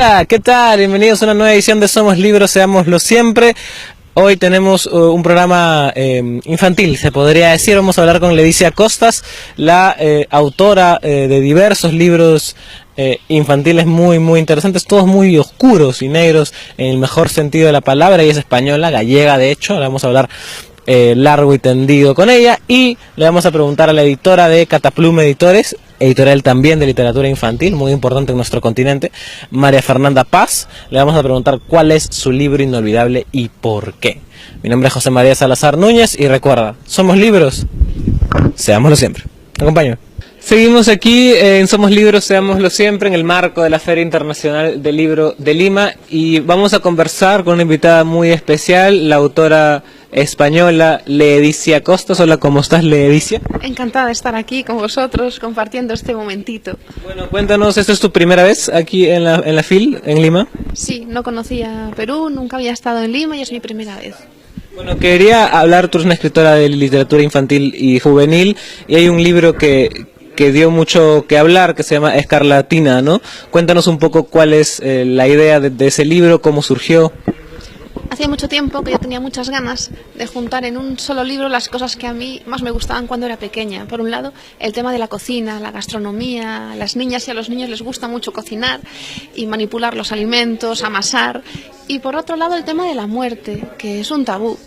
Hola, ¿qué tal? Bienvenidos a una nueva edición de Somos Libros, Seámoslo Siempre. Hoy tenemos un programa infantil, se podría decir. Vamos a hablar con Ledicia Costas, la autora de diversos libros infantiles muy interesantes, todos muy oscuros y negros en el mejor sentido de la palabra. Ella es española, gallega de hecho. Le vamos a hablar largo y tendido con ella, y le vamos a preguntar a la editora de Cataplum Editores, editorial también de literatura infantil, muy importante en nuestro continente, María Fernanda Paz. Le vamos a preguntar cuál es su libro inolvidable y por qué. Mi nombre es José María Salazar Núñez y recuerda, somos libros, seámoslo siempre. ¿Te acompaño? Seguimos aquí en Somos Libros, Seámoslo Siempre, en el marco de la Feria Internacional del Libro de Lima, y vamos a conversar con una invitada muy especial, la autora española Ledicia Costas. Hola, ¿cómo estás, Ledicia? Encantada de estar aquí con vosotros compartiendo este momentito. Bueno, cuéntanos, ¿esta es tu primera vez aquí en la FIL, en Lima? Sí, no conocía Perú, nunca había estado en Lima y es mi primera vez. Bueno, quería hablar, tú eres una escritora de literatura infantil y juvenil, y hay un libro que dio mucho que hablar, que se llama Escarlatina, ¿no? Cuéntanos un poco cuál es la idea de ese libro, cómo surgió. Hacía mucho tiempo que yo tenía muchas ganas de juntar en un solo libro las cosas que a mí más me gustaban cuando era pequeña. Por un lado, el tema de la cocina, la gastronomía. A las niñas y a los niños les gusta mucho cocinar y manipular los alimentos, amasar. Y por otro lado, el tema de la muerte, que es un tabú.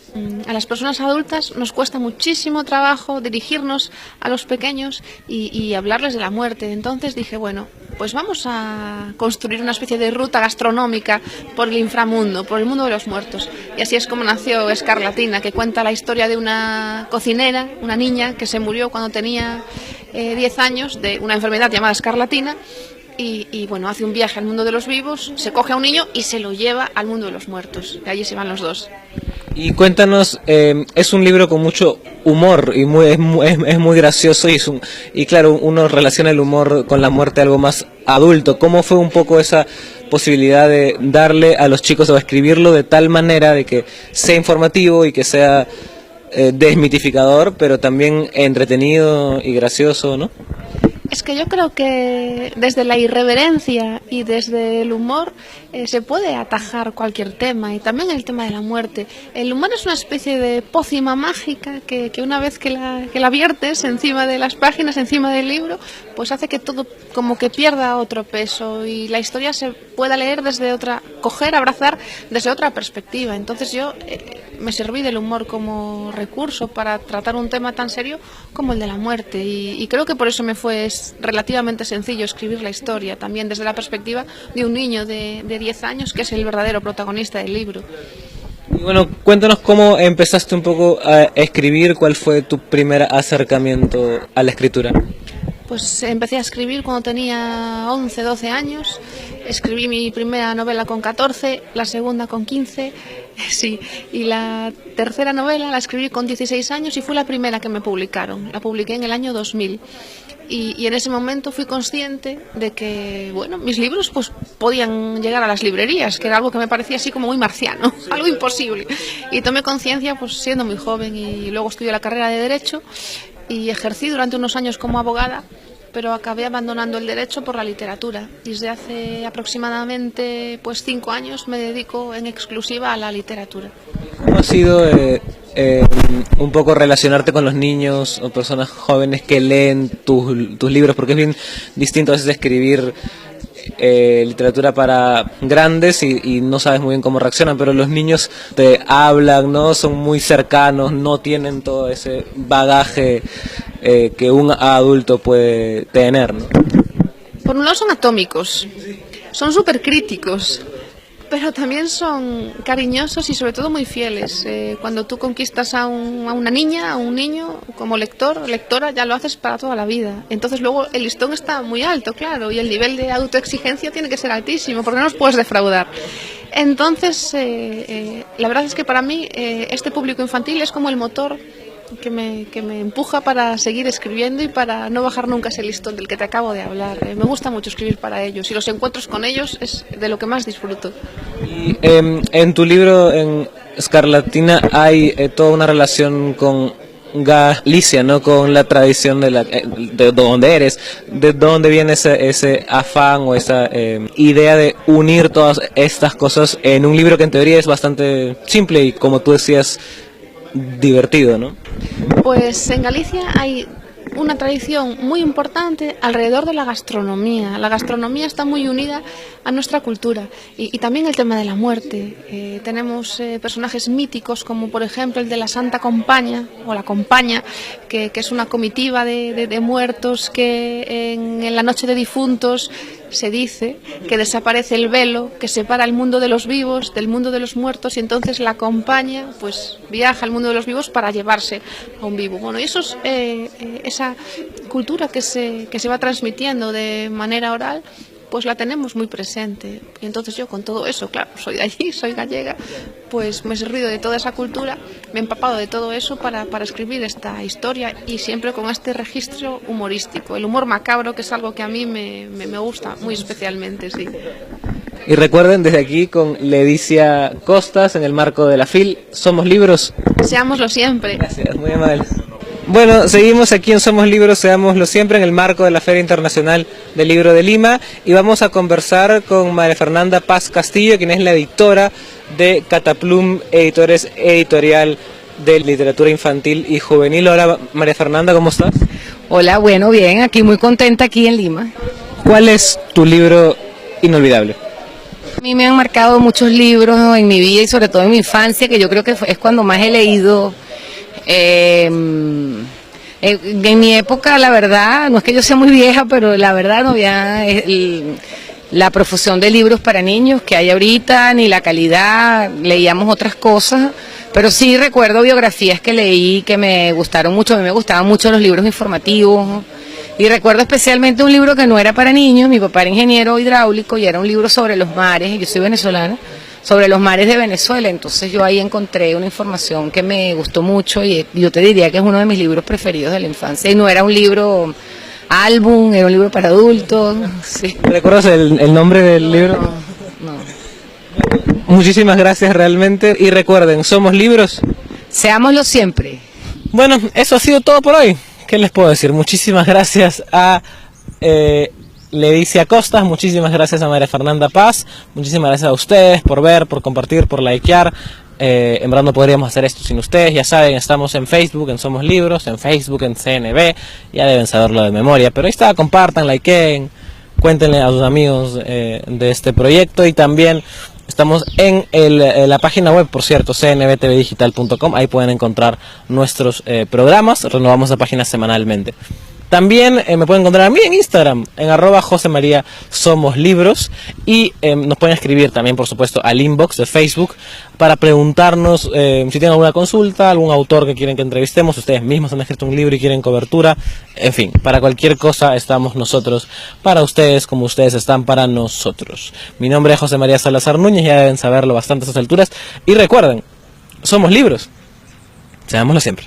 A las personas adultas nos cuesta muchísimo trabajo dirigirnos a los pequeños y hablarles de la muerte. Entonces dije, bueno, pues vamos a construir una especie de ruta gastronómica por el inframundo, por el mundo de los muertos. Y así es como nació Escarlatina, que cuenta la historia de una cocinera, una niña que se murió cuando tenía 10 años de una enfermedad llamada escarlatina. Y bueno, hace un viaje al mundo de los vivos, se coge a un niño y se lo lleva al mundo de los muertos. Y allí se van los dos. Y cuéntanos, es un libro con mucho humor y es muy gracioso, y claro, uno relaciona el humor con la muerte, algo más adulto. ¿Cómo fue un poco esa posibilidad de darle a los chicos o escribirlo de tal manera de que sea informativo y que sea desmitificador, pero también entretenido y gracioso, ¿no? Es que yo creo que desde la irreverencia y desde el humor se puede atajar cualquier tema, y también el tema de la muerte. El humor es una especie de pócima mágica que una vez que la viertes encima de las páginas, encima del libro, pues hace que todo como que pierda otro peso y la historia se pueda leer desde otra, coger, abrazar desde otra perspectiva. Entonces yo me serví del humor como recurso para tratar un tema tan serio como el de la muerte, y creo que por eso me fue relativamente sencillo escribir la historia, también desde la perspectiva de un niño de 10 años, que es el verdadero protagonista del libro. Y bueno, cuéntanos cómo empezaste un poco a escribir, cuál fue tu primer acercamiento a la escritura. Pues empecé a escribir cuando tenía 11, 12 años, escribí mi primera novela con 14, la segunda con 15, sí, y la tercera novela la escribí con 16 años y fue la primera que me publicaron, la publiqué en el año 2000. Y en ese momento fui consciente de que, bueno, mis libros pues podían llegar a las librerías, que era algo que me parecía así como muy marciano, algo imposible. Y tomé conciencia pues siendo muy joven, y luego estudié la carrera de Derecho y ejercí durante unos años como abogada, pero acabé abandonando el derecho por la literatura. Desde hace aproximadamente pues 5 años me dedico en exclusiva a la literatura. ¿Cómo ha sido un poco relacionarte con los niños o personas jóvenes que leen tus libros? Porque es bien distinto a veces escribir literatura para grandes y no sabes muy bien cómo reaccionan, pero los niños te hablan, ¿no? Son muy cercanos, no tienen todo ese bagaje que un adulto puede tener, ¿no? Por un lado son atómicos, son súper críticos, pero también son cariñosos y sobre todo muy fieles. Cuando tú conquistas a una niña, a un niño, como lector o lectora, ya lo haces para toda la vida. Entonces luego el listón está muy alto, claro, y el nivel de autoexigencia tiene que ser altísimo, porque no los puedes defraudar. Entonces, la verdad es que para mí este público infantil es como el motor que me empuja para seguir escribiendo y para no bajar nunca ese listón del que te acabo de hablar. Me gusta mucho escribir para ellos, y los encuentros con ellos es de lo que más disfruto. Y en tu libro, en Escarlatina, hay toda una relación con Galicia, ¿no? Con la tradición de donde eres, de dónde viene ese afán o esa idea de unir todas estas cosas en un libro que en teoría es bastante simple y, como tú decías, divertido, ¿no? Pues en Galicia hay una tradición muy importante alrededor de la gastronomía. La gastronomía está muy unida a nuestra cultura y también el tema de la muerte. Tenemos personajes míticos como por ejemplo el de la Santa Compaña o la Compaña, que es una comitiva de muertos que en la noche de difuntos se dice que desaparece el velo que separa el mundo de los vivos del mundo de los muertos, y entonces la Compaña pues viaja al mundo de los vivos para llevarse a un vivo. Bueno, y eso es esa cultura que se va transmitiendo de manera oral, pues la tenemos muy presente. Y entonces yo con todo eso, claro, soy de allí, soy gallega, pues me he servido de toda esa cultura, me he empapado de todo eso para escribir esta historia, y siempre con este registro humorístico, el humor macabro, que es algo que a mí me gusta muy especialmente, sí. Y recuerden, desde aquí con Ledicia Costas, en el marco de la FIL, Somos Libros. Seámoslo siempre. Gracias, muy amable. Bueno, seguimos aquí en Somos Libros, seámoslo siempre, en el marco de la Feria Internacional del Libro de Lima, y vamos a conversar con María Fernanda Paz Castillo, quien es la editora de Cataplum Editores, editorial de literatura infantil y juvenil. Hola María Fernanda, ¿cómo estás? Hola, bueno, bien, aquí muy contenta aquí en Lima. ¿Cuál es tu libro inolvidable? A mí me han marcado muchos libros en mi vida y sobre todo en mi infancia, que yo creo que es cuando más he leído. En mi época, la verdad, no es que yo sea muy vieja, pero la verdad no había la profusión de libros para niños que hay ahorita, ni la calidad, leíamos otras cosas, pero sí recuerdo biografías que leí que me gustaron mucho. A mí me gustaban mucho los libros informativos, y recuerdo especialmente un libro que no era para niños. Mi papá era ingeniero hidráulico y era un libro sobre los mares, yo soy venezolana, sobre los mares de Venezuela. Entonces yo ahí encontré una información que me gustó mucho, y yo te diría que es uno de mis libros preferidos de la infancia. Y no era un libro álbum, era un libro para adultos. Sí. ¿Recuerdas el nombre del libro? No. Muchísimas gracias realmente, y recuerden, Somos Libros. Seámoslo siempre. Bueno, eso ha sido todo por hoy. ¿Qué les puedo decir? Muchísimas gracias a Ledicia Costas, muchísimas gracias a María Fernanda Paz, muchísimas gracias a ustedes por ver, por compartir, por likear. En verdad no podríamos hacer esto sin ustedes. Ya saben, estamos en Facebook, en Somos Libros, en Facebook, en CNB, ya deben saberlo de memoria, pero ahí está, compartan, likeen, cuéntenle a sus amigos de este proyecto. Y también estamos en la página web, por cierto, cnbtvdigital.com, ahí pueden encontrar nuestros programas, renovamos la página semanalmente. También me pueden encontrar a mí en Instagram, en @JosemaríaSomosLibros, y nos pueden escribir también, por supuesto, al inbox de Facebook para preguntarnos si tienen alguna consulta, algún autor que quieren que entrevistemos, ustedes mismos han escrito un libro y quieren cobertura, en fin, para cualquier cosa estamos nosotros para ustedes, como ustedes están para nosotros. Mi nombre es José María Salazar Núñez, ya deben saberlo bastante a estas alturas, y recuerden, somos libros, seámoslo siempre.